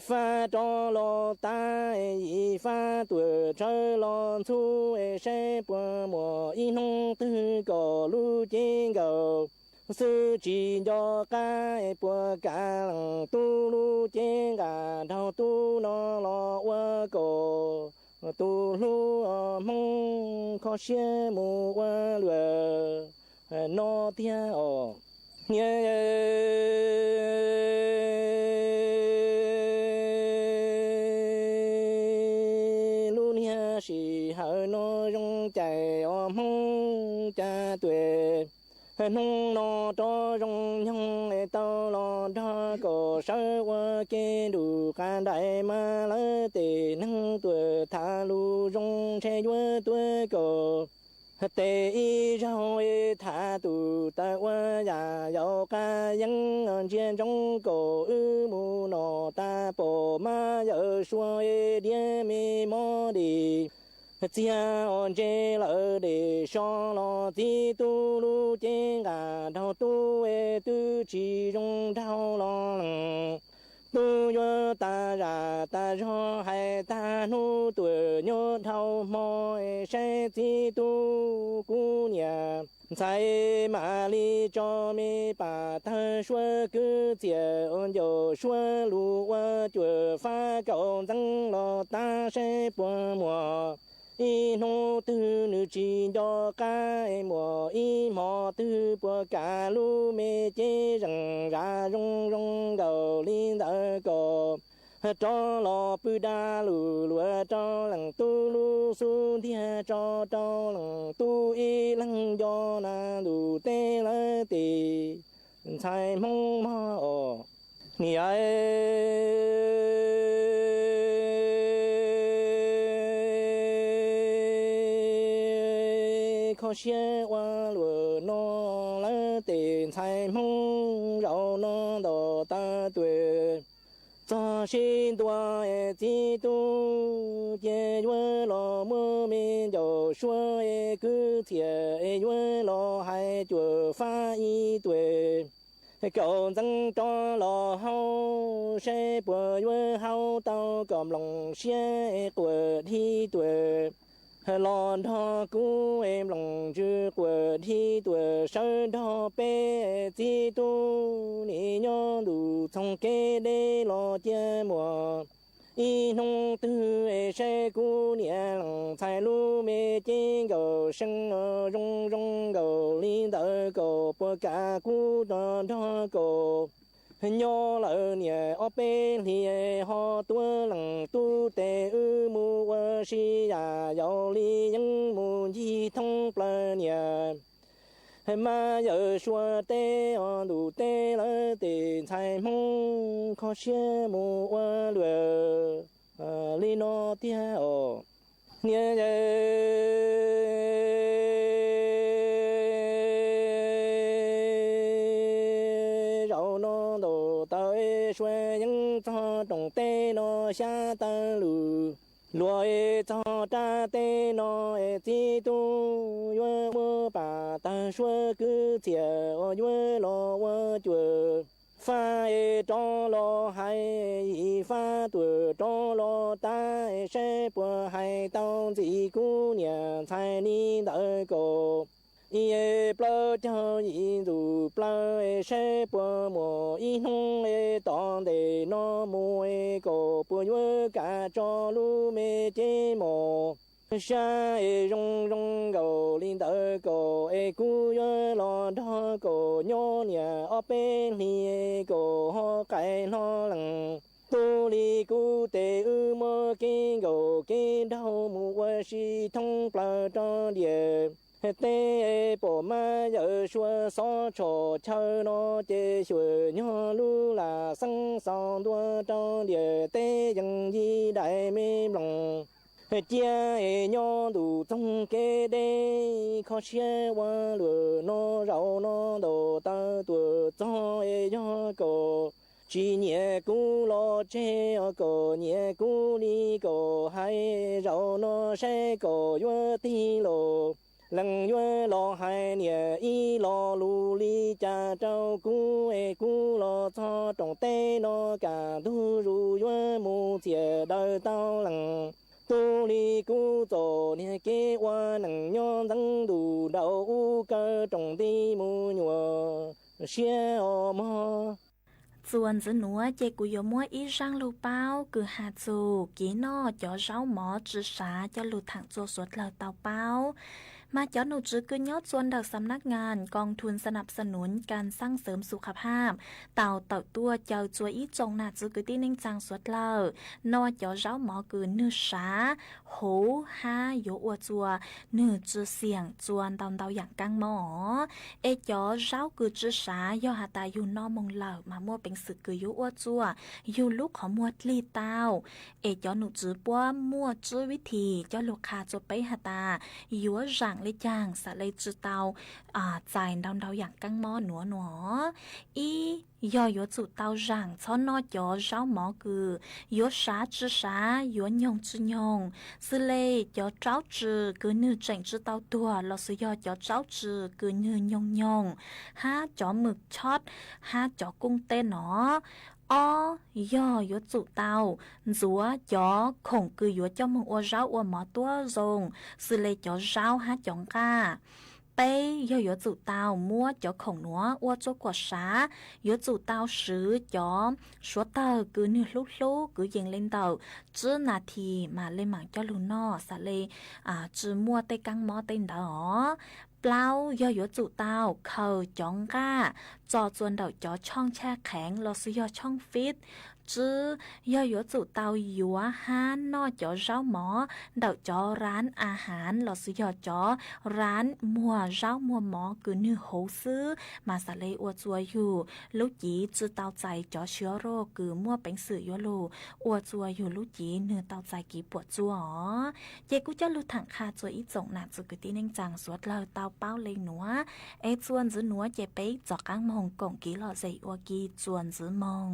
pha cho lo ta y pha tuổi chơi lo thu sẽ qua mùa y nông tư cầu lu trên cầu sư chỉ cho ca qua cả tu lu trên cả thao tu nó lo qua cầu tu lu mong khó xe mù qua lừa nó theo nhớ chỉ hở nó rong chạy mong cha tuổi nông nó cho rong nhung tao lo đó có sơ qua kia đủ can đại mà lỡ tề nâng tuổi thả lu rong xe chúa tuổi cổ tề y rau thả tụ ta qua nhà giàu ca dân trên trong cổ mù nọ ta bồ ma giờ xua đĩa mi mò đi chia on chế lỡ để cho lo tí tu lu chế cả thao tu tu chỉ trong thao lo tu yo ta ra ta cho hay ta nu tuổi nhớ thao mò sẽ tí tu cu nhà sai mà li cho mi bà ta xua cứ chia on yo xua lu qua chùa pha cầu tăng lo ta sẽ bỏ mùa y nô tư nữ chỉ cho ca mùa y mò tư bùa cả lu mê chế rằng ra rong rong đầu linh đỡ cổ cho lo bư đa lù lùa cho lằng tu lu su thia cho lằng tu y lằng do na lù tê lơ tì sai mong mò ni ai khó xe qua lùa nó lỡ tiền thay mong rau nó đồ ta tuổi cho xin tua chỉ tu chế vua lo mưa min dầu xua cứ thiệt vua lo hai chùa pha y tuổi cậu dân cho lo hậu sẽ bùa vua hậu tao cầm lòng xe của thi tuổi lon thọ cú em lòng chữ của thi tuổi sơ thọ bé chi tu ni nhớ đủ thông kê để lo chia mùa y nông tư sẽ cú nhẹ lòng thay lu mê trên cầu sân rong rong cầu linh đỡ cầu bờ cả cú đò thọ cầu nhớ lỡ nhẹ ở bên thì họ tua lằng tu tê mu qua si ya giàu li những mu chi thông plơ nhẹ mà giờ xua tê đủ tê lỡ tê thay mong khó xe mu qua lừa li nó tia nhẹ xuê những cho đồng tê nó xa ta lù lùa cho cha tê nó chi tu yo mơ bà ta xua cứ thiểu nhớ lo qua chùa pha cho lo hay pha tuổi cho lo ta sẽ bùa hay tao gì cú nhà thay ni đợi cổ ye plơ cho yi du plơ sẽ bùa mùa y nông tòn để nó mùa cổ bùa nhớ cả cho lu mê chế mồ xa rong rong gầu linh đỡ cổ cú nhớ lo đó cổ nhớ nhà ở bên li cổ ho cái lo lằng tu li cú tê ư mơ kinh gầu kinh đau mùa si thông plơ cho địa tê bộ ma giờ xua xó trò chơi nó chê xuôi nhỏ lu là sang song đua cho địa tê dân di đại mê lòng chia nhỏ đủ trong kê đê khó chia qua lửa nó rau nó đồ ta tuổi cho nhỏ cổ chỉ nhẹ cú lo chê ở cổ nhẹ cú đi cổ hay rau nó sẽ cổ vừa tí lộ lần yue lo hai nhẹ y lo lu li cha trâu cú lo cho trồng tê nó cả thu ru yue mu chia đời tao lần tu li cú tổ nhẹ kế qua nằng nhon đắng đủ đầu cơ trồng đi mu nhua xia o mo Chuan giữ núa chê cú yếu mua ít răng lù bao cứ hạt dù kỹ nó cho rau mỏ trừ xá cho lù thẳng chua suốt lờ tàu baoมาจอหนูจื้อคือยอดส่วนดักสำนักงานกองทุนสนับสนุนการสร้างเสริมสุขภาพเต่าตัวเจ้าจัวอีจงหน้าจื้อคือที่นิ่งจังสวดเลอนอจอเจ้าหมอคือเนื้อสาหูห้าโยอวจัวเนื้อจื้อเสียงจวนเต่าอย่างกังหมอจอเจ้าคือจื้อสายอหาตาอยู่นอมงเหล่ามามั่วเป็นสึกคือโยอวจัวอยู่ลูกของมวดลีเต้าจอหนูจื้อป้วมั่วจื้อวิธีเจ้าลูกคาจะไปหาตายัวจังเลยจางสะเลยจือเตาใจเดาอย่างกังหม้อหนัวอียอจุเตาจังช้อนนอจอเจ้าหมอคือยอช้าจือช้ายอยงจือยงสิเลยยอเจ้าจือคือเนื้อเจงจือเตาตัวเราสิยอเจ้าจือคือเนื้อยงห้าจอหมึกช็อตห้าจอกุ้งเต้นหนอย่อยจุเตาจัวยอคงคือยัวเจ้ามึงอัวเจ้าอัวหมอตัวรงสิเลยจอเจ้าฮะจงกาเป้ย่อยจุเตามั่วจอของหนัวอัวจกว่าช้ายจุเตาซื้อจอชัวเตอคือนี่ลูกคือยิงเล่นเตาจื้อนาทีมาเล่นหมังเจ้าลูนอสะเลยจื้อมั่วเตกังหมอเต้นเดอเปล่าย่อยจุเตาเขาจงกาจอจวนเดาจอช่องแช่แข็งเราซื้อยอช่องฟิตจื้อยอจุเตายัวห้านนอจอเจ้าหมอเดาจอร้านอาหารเราซื้อยอจอร้านมัวเจ้ามัวหมอคือเนื้อโหซื้อมาสะเลยอวจัวอยู่ลูกจีจื้อเตาใจจอเชื้อโรคคือมัวเป็นสื่อยโลอวจัวอยู่ลูกจีเนื้อเตาใจกี่ปวดจัวเจกูจะลูถังคาจัวอีจงหนักจุกตีนิ่งจังสวดเลยเตาเป้าเลยหนัวจวนจื้อหนัวเจไปจอกกังมงกงกี่หล่อใจอวกีจวนจื้อมง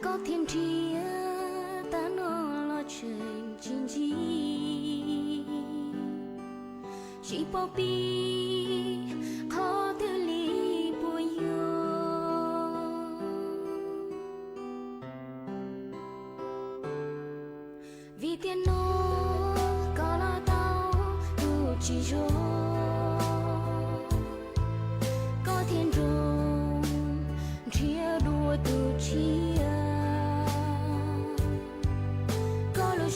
có thiên chia ta nó lo chuyện chính trị chỉ bỏ bi khó thứ lý bùi yo vì tiền nó có lo tao đủ chỉ cho có thiên rồng chia đua từ chia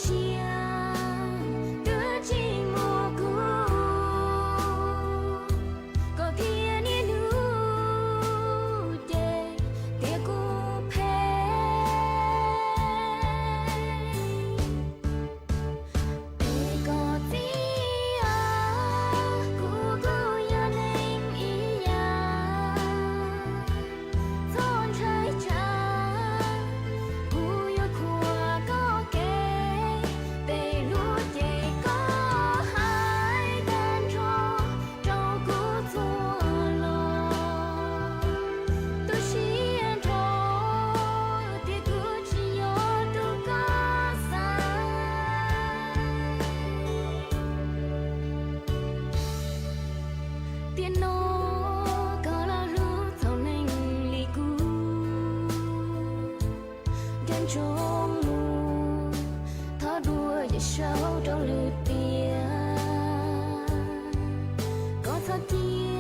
chia đứa chỉ mùa cũ trốn mù thó đua và sâu trong lửa tia có thó tia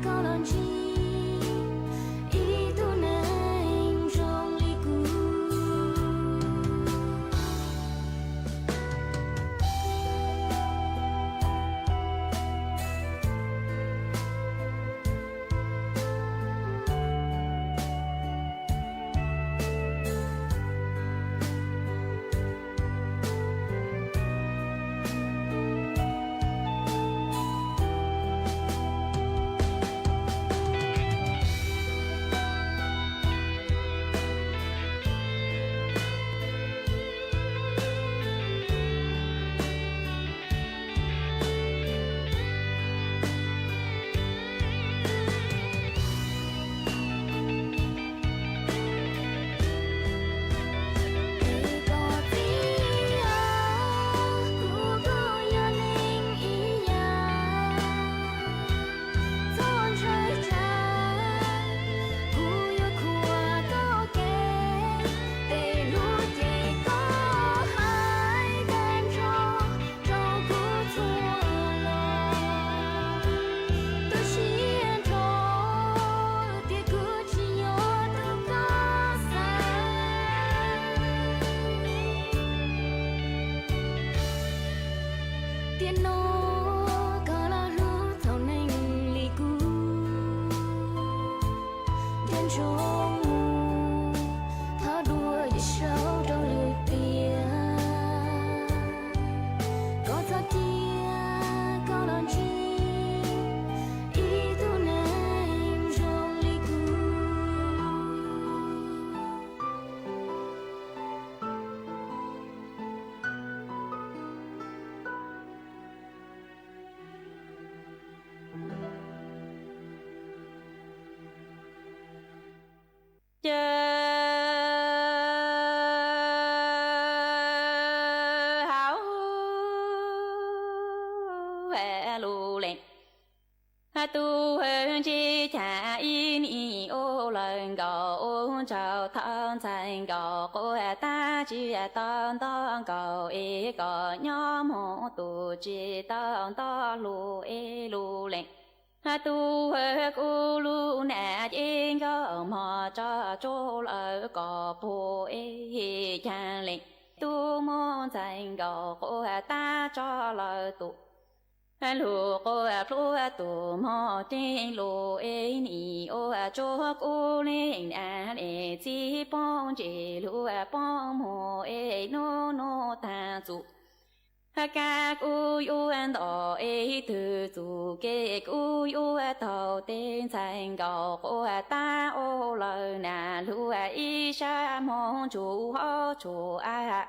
có lòng chi ý tu nên trong ly cũ tu hơn chi cha in y ô lần gò ôn chào thân thành gò cô ta chỉ tòn tòn gò e gò nhóm hộ tu chỉ tòn tòn lu e lu lệnh tu hơn u lu nè yên gò mò cho chỗ lỡ gò bù e cha lệnh tu môn thành gò cô ta cho lỡ tu lu cô plu tu mò tin lu e ni o cho cô lên e chi bông chỉ lu bông mò e no ta zu ca cô yu an đỏ e từ zu ke cô yu tàu tên thành gạo cô ta ô lời nà lu e sa mong chủ ho chủ a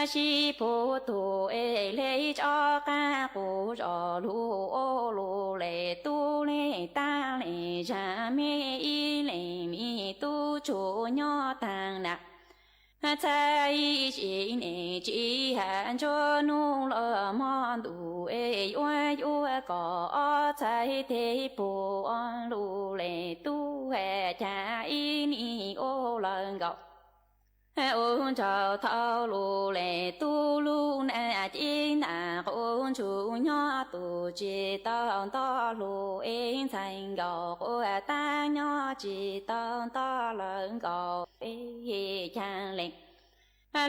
si phô tu e lê cho ca cô cho lu ô lu lê tu lê ta lê cha mê y lê mi tu chủ nhỏ tàng nạc cha y chi nê chi hàn cho nu lơ mòn tu e yua yua có chai thế bù on lu lê tu hè cha y ni ô lần gạo ôn chào thao lu lệ tu lu nè chi nà ôn chủ nhỏ tu chi tao to lu yên thành gạo cô ta nhỏ chi tao to lớn gạo e chan lệnh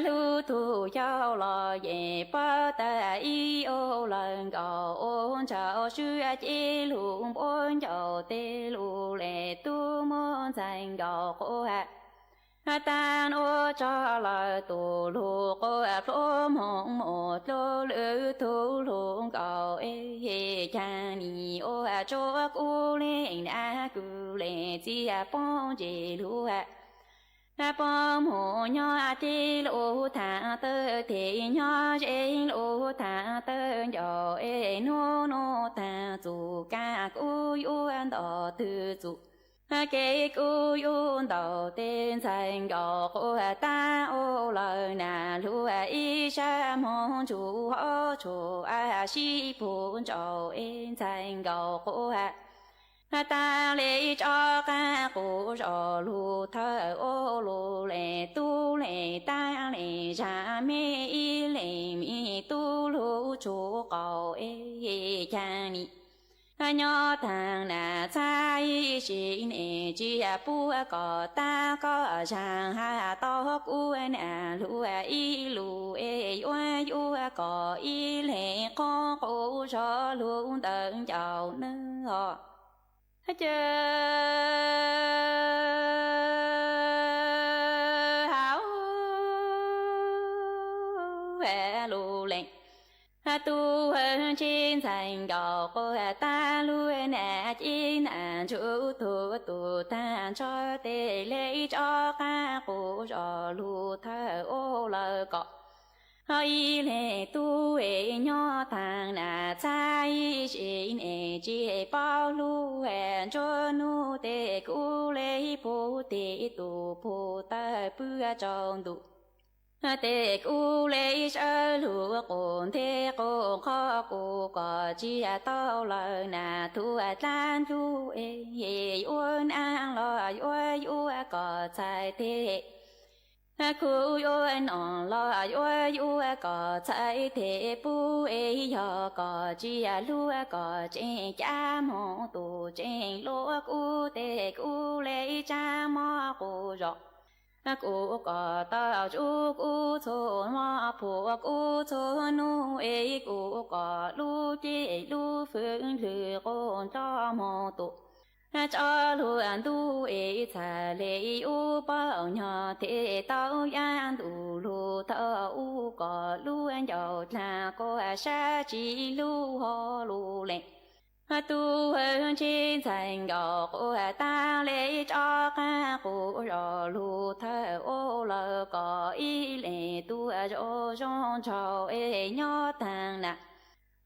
lu tu giao lo về ba ta y ô lần gạo ôn chào sư chi lu ôn chào tê lu lệ tu môn thành gạo cô ta ô cho lời tu lu cô phu mong một lô lư tu lu cầu e cha ni ô cho cô lên a cu lên chi bông chỉ lu bông hồ nhỏ chi lu thả tơ thì nhỏ trên lu thả tơ nhỏ e no ta zu ca cu yu an đỏ từ zu cái cô yun đầu tiên thành gạo cô ta ô lời nà lu y sa mong chủ ho chủ a si phun trầu in thành gạo cô ta lệ cho ca cụ rò lù thơ ô lù lệ tu lệ ta lệ ra mê y lệ mi tu lù chú cầu ê cha ni nhỏ thằng nà cha y chỉ nè chỉ bu có ta có chàng ha to cu nà lù y lù ê yu có y lệ có cụ rò lù tận chào nữa chờ hảo về lù lệnh tu hơn trên thành gạo của ta lui nè chín an chú tu ta cho tê lấy cho ca cụ rò lù thơ ô lờ cọ y lệ tu ê nhỏ thằng nà cha y chỉ nè chỉ bao lu hẹn cho nu tê cu lê bố tê tu bố ta bữa trong tu tê cu lê sơ lu cồn tê cồn khó cu có chỉ tao lờ nà thu tan thu ê uốn an lo yu có trái tê khu yuan on lo yu có trái thế bu ê yo có chi lu có trên cha mong tu trên lo cu tê cu lê cha mo cu rọ cu có tao chú cu thôn mo phụ cu thôn nu ê cu có lu chi lu phương lư con cho mo tu cho luôn tu ê thà lệ u bao nhỏ thế tao yan tu lu thơ u có luôn giàu là có sa chỉ lu ho lu lệ tu hơn trên thành gạo của ta lệ cho ca cụ rò lu thơ ô lờ có y lệ tu rò rong chào ê nhỏ thằng nè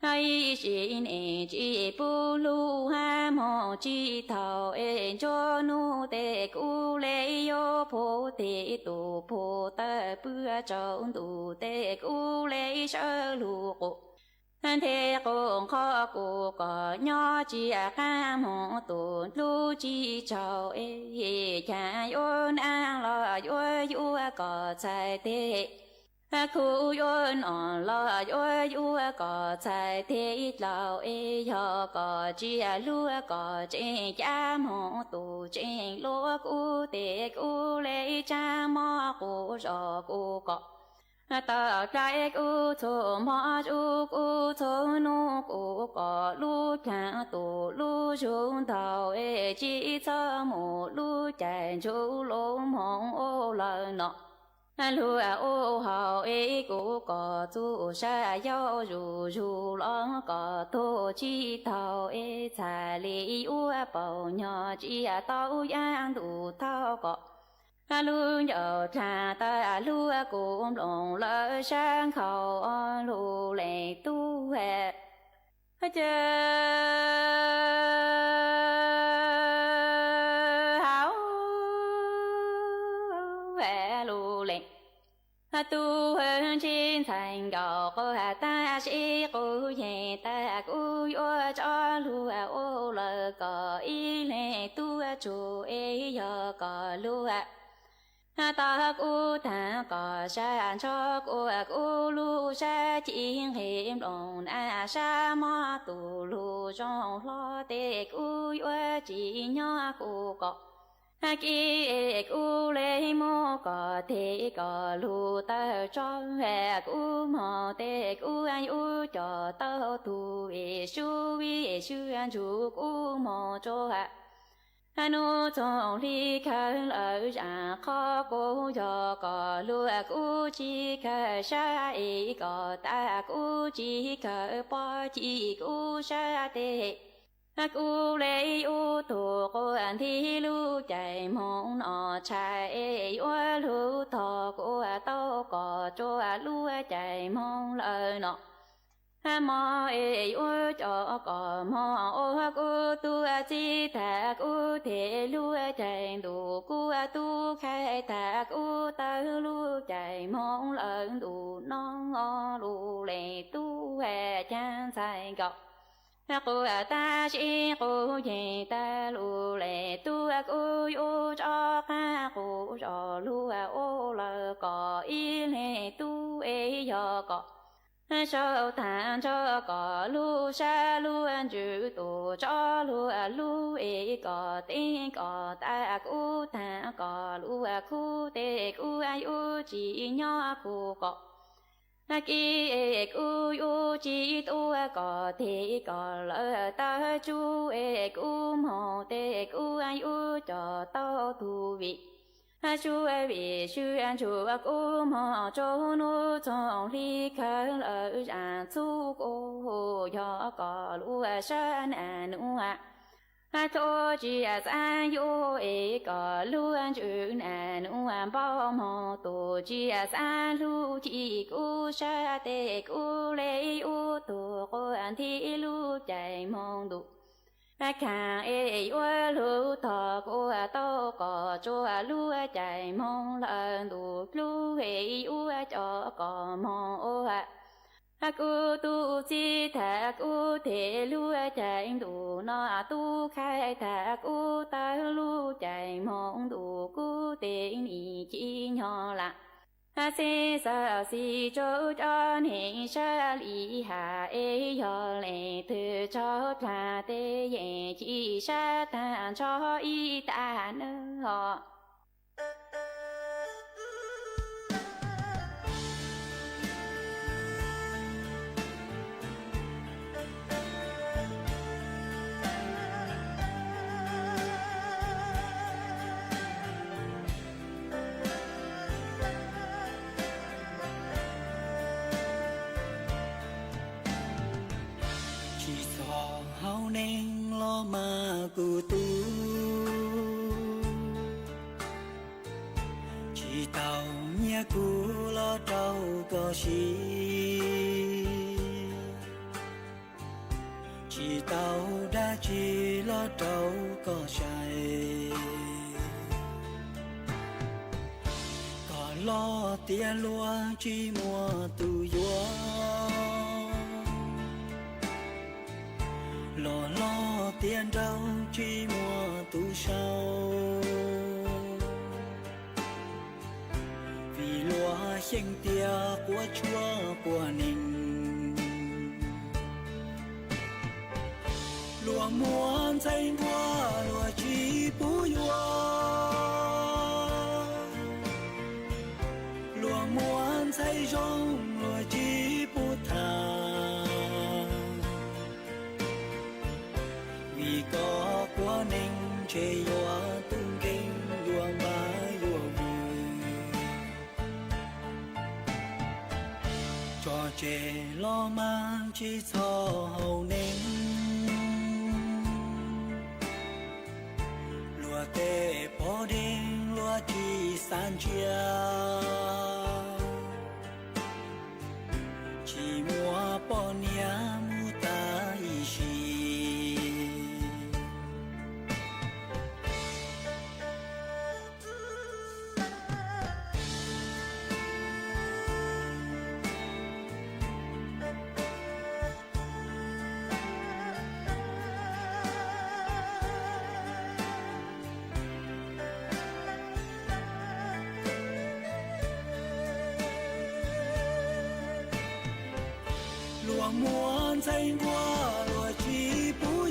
hay chỉ nè chỉ bu lu ha mò chỉ thầu ê cho nu tê cu lê yo po tê tu po ta bữa trong tu tê cu lê sơ lu cụ thế con khó cụ có nhỏ chỉ ca mò tu lu chỉ chào ê cha yon an lo yu có trái tê khu yuan on lo yu có trái thế lao ê yo có chỉ lu có trên cha mò tu trên lo cu tê cu lê cha mò cu rò cu có ta trái cu thô mò cu thô nu cu có lu cha tu lu chung tàu ê chỉ cho mù lu chạy chú lô mong ô lời nọ lu ô hào ê cụ có tu sa yêu ru long có tu chi tao ê cha li u bao nhỏ chi tao yang tu tao có lu nhờ cha ta lu cũng lòng lỡ sang khẩu lu lệ tu hệ chờ hảo về lu lệ tu hơn trên thành gạo của ta sĩ cụ về ta cụ yo cho lu ô lờ có y lệ tu chủ ê yo có lu ta cụ ta có sa cho cụ lu sa chiên hiểm đồng sa mò tu lu trong lo tê cụ yo chỉ nhỏ cụ có ki cụ lê mô có thể có lu ta cho hè cụ mò tê cụ anh u cho tao tu về su anh chú cụ mò cho hạ nu trong ly khăn ở ra khó cụ cho có lu cụ chỉ khờ sa ý có ta cụ chỉ khờ bỏ chỉ cụ sa tê cụ lê u tu cô anh thi lu chạy mong nọ chạy u lu thọ cô tao có cho lu chạy mong lời nọ mò ê u cho có mò ô cụ tu chi thà cụ thể lu chạy tu cụ tu khai thà cụ tao lu chạy mong lời tu non ngô lu lê tu hè chan sai gọc cô ta chỉ cô nhẹ ta lu lệ tu cô yêu cho ca cô cho lu ô lờ có ý lệ tu ấy giờ có cho thang cho có lu sa lu an chữ tu cho lu ấy có tiếng có ta cô ta có lu khu tê cô ai u chỉ nhỏ cô có kỳ cô yêu chỉ tu có thể có lỡ ta chú cô mò tê cô ai yêu cho tao thú vị chú vì chú anh chú cô mò cho nó trong ly khơi lỡ ra chú cô cho có lúa sơn anh thôi chỉ ra yêu có luôn chữ nụ bao mò tổ chỉ ra lu chỉ cô sa tê cô lấy u tổ cô anh thi lu chạy mong đủ càng yêu lu thọ cô to có cho lu chạy mong lần đủ lu yêu cho có mong cô tu chi thà cô thể lu chạy đủ nó tu khai thà cô ta lu chạy mong đủ cô tiền ý chi nhỏ lạ si sa si cho nên sa li hà yo lệ từ cho ta tê ye chi sa ta cho y ta nữa cụ tu chỉ tàu nhé cụ lo trâu có gì chỉ tàu đã chỉ lo trâu có chạy có lo tiền lúa chỉ mua tu dúa lo tiền đâu chỉ mua tu sau vì lúa sinh tia của chúa của mình lúa muốn thành hoa lúa chỉ bùi lúa muốn thấy rong lúa chỉ bù thà vì có quá ninh chê hoa tung kinh luồng ba luồng vui cho chê lo mang chỉ cho hậu ninh lúa tê bỏ đinh lúa chỉ san chia chỉ mua bỏ nia mu ta y xì lúa muốn thành hoa lúa chỉ bùi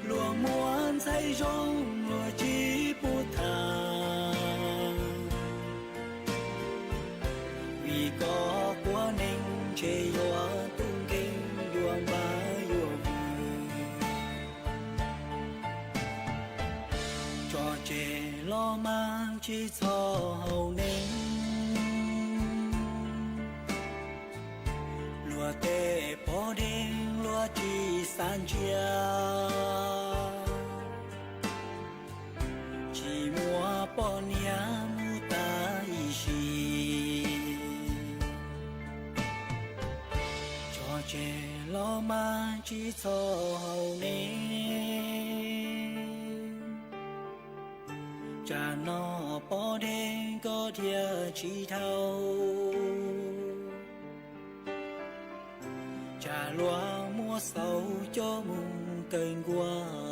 lúa muốn thấy rong lúa chỉ bù thà vì có quá ninh chê hoa tung kinh luồng ba luồng vui cho chê lo mang chỉ cho hậu ninh lúa tê bỏ đinh lúa chỉ san chia chỉ mua bỏ nia mu ta y xì cho chê lo mang chỉ cho hậu ninh cha nó bỏ đinh có thia chỉ thâu loa mua sầu cho mùng cành qua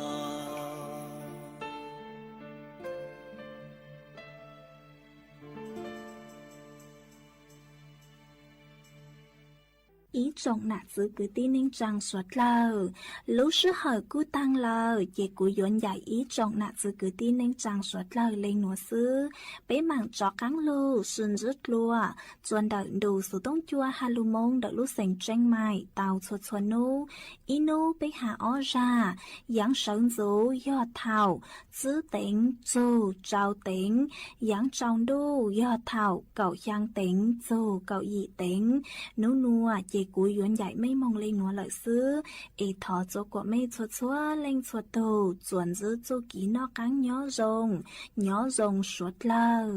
ý trọng nạt giữ cứ tí ninh trăng suốt lờ lúc sư hở cú tăng lờ dễ cú dọn dạy ý trọng nạt giữ cứ tí ninh trăng suốt lờ lên nùa sư bế mạng chó cắn lưu xuân rứt lùa chuan đợi đủ số tông chua hà lưu mông đợi lúc sành tranh mài tàu chuột chuột nô ý nô bế hạ ó ra giáng sơn dấu do thảo giữ tính dù trao tính giáng trong đô do thảo cậu giang tính dù cậu dị tính nô nùa dễ cú yuan dạy mấy mong lên nó lợi sư ê thọ cho của mấy chuột chúa lên chuột tù chuẩn giữ cho ký nó cắn nhỏ rồng suốt lờ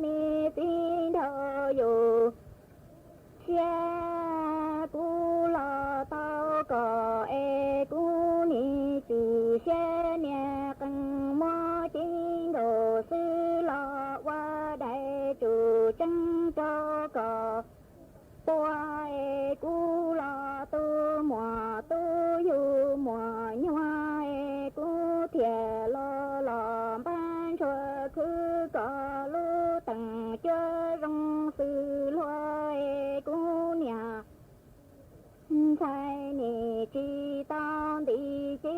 mi tin thọ dù xe cú lo tao có ê cú ni chữ xe nè căng mò chính đồ sư lo qua đại chủ chân cho có qua ê cú lo tu mùa tu yu mùa nhua ê cú thiệt lo ban cho cứ có lu tầng chơi rong sư lo ê cú nhà sai nì chi tao đi chi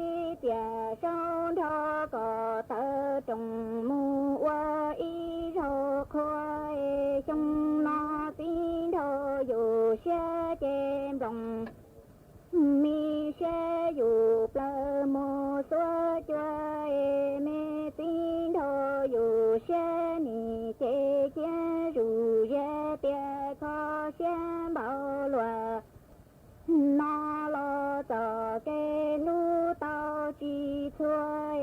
tia sau đó có tơ trồng mu qua ý rô khoai trong nó tin thơ dù xe chém rồng mi xe dù plơ mô xóa choa mê tin thơ dù xe nì chê chê rù dê bia khó xe bảo loa nó lo cho cái lũ tao chỉ thôi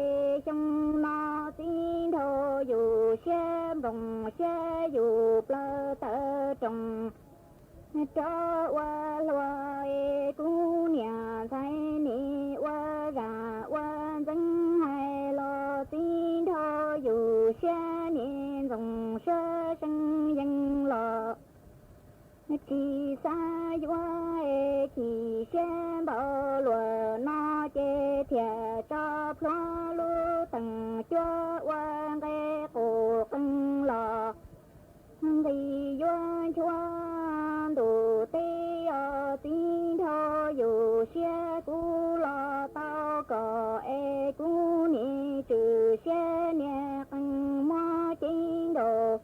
trong nó tin thôi dù xe bồng xe dù plơ tơ trồng cho qua loa cú nhà thay ni qua gà qua dân hay lo tin thôi dù xe ni dòng xe sân dân lo chỉ xa qua chỉ xem bảo lùa nó chê thiệt cho phá lũ tầng cho qua cái cổ cưng lò thì doan choan đủ tê ở tin thôi dù xe cú lo tao có cú ni trừ xe nè cưng mò chính đồ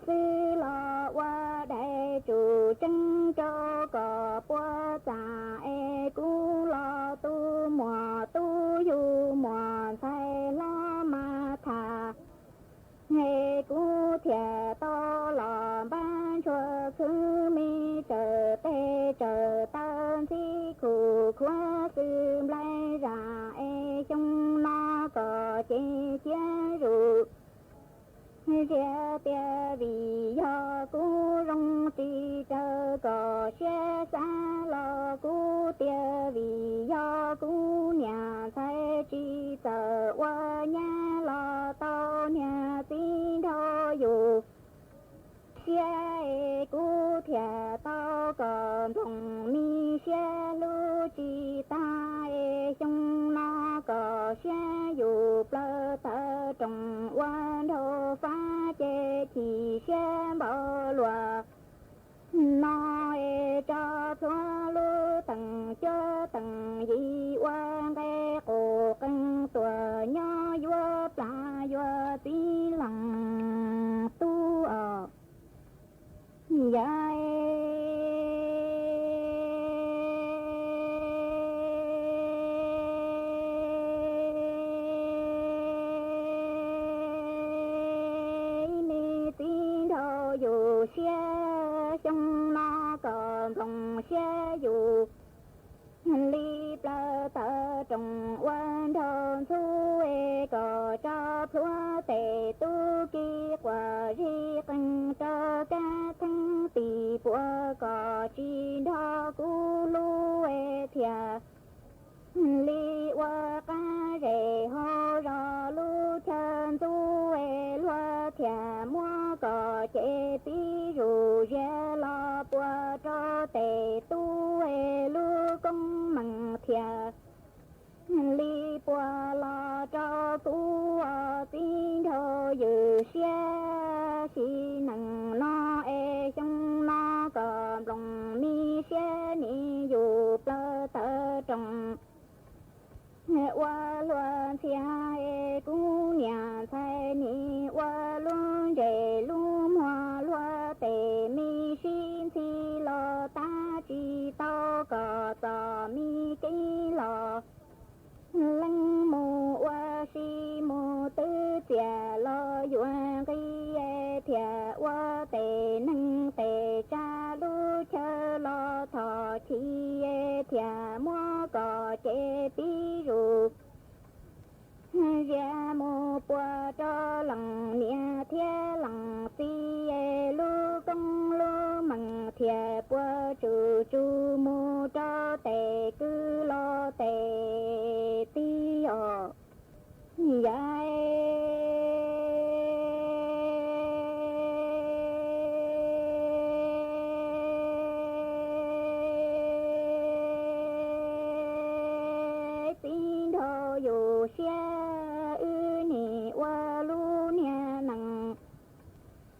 sư lo qua đại chủ chân cho có bữa già cú lo tu mùa tu yu mùa thay lo mà thà nghe cú thiệt to lo ban cho cứ mi chờ tê chờ tan thi khu khoa sư lại ra trong nó có chê chê rượu xe bia vì do cú rong chi chờ có xe xa lo cú tia vì do cú nhà thay chi chờ qua nhà lo tao nhà tin thôi dù xe cú thiệt tao còn thùng mi xe lu chi ta trong nó có xe dù plơ tơ trồng quan thô phá chê chỉ xe bảo lùa nó cho thoa lu tầng cho tầng dị quan cái cổ cân tùa nhỏ vua plá vua tí lặng tu ở dài dù xe trong nó còn thùng xe dù ly plơ tơ trồng quan thôn thu có cho thua tệ tu kỳ quả ri căng cho ca thăng tỷ bùa có chi đó cú lu thiệt ly qua ca rể ho rò lu chân tu loa thiệt mua có có chế bí rù ra lo bùa cho tề tu lu công măng thiệt li bùa lo cho tu tin thơ dự xe chỉ năng nó trong nó cầm lòng mi xe ni dù plơ tơ trong qua luôn phía cũng nhà thay ni qua luôn để luôn hoa luôn tề mi xin thì lo ta chỉ tao có tao mi cái lo lăng mù qua si mù tư tia lo yuan cái tia qua tề năng tề cha lu chờ lo thọ chi tia mua có chế bí rù ra mù qua cho lòng nia thia lòng si lu công lu măng thia qua chu chu mù cho tề cứ lo tề ti ở dài tin thọ dù xe ư nì qua lu nia nằng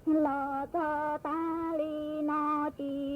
lo cho ta li nó chi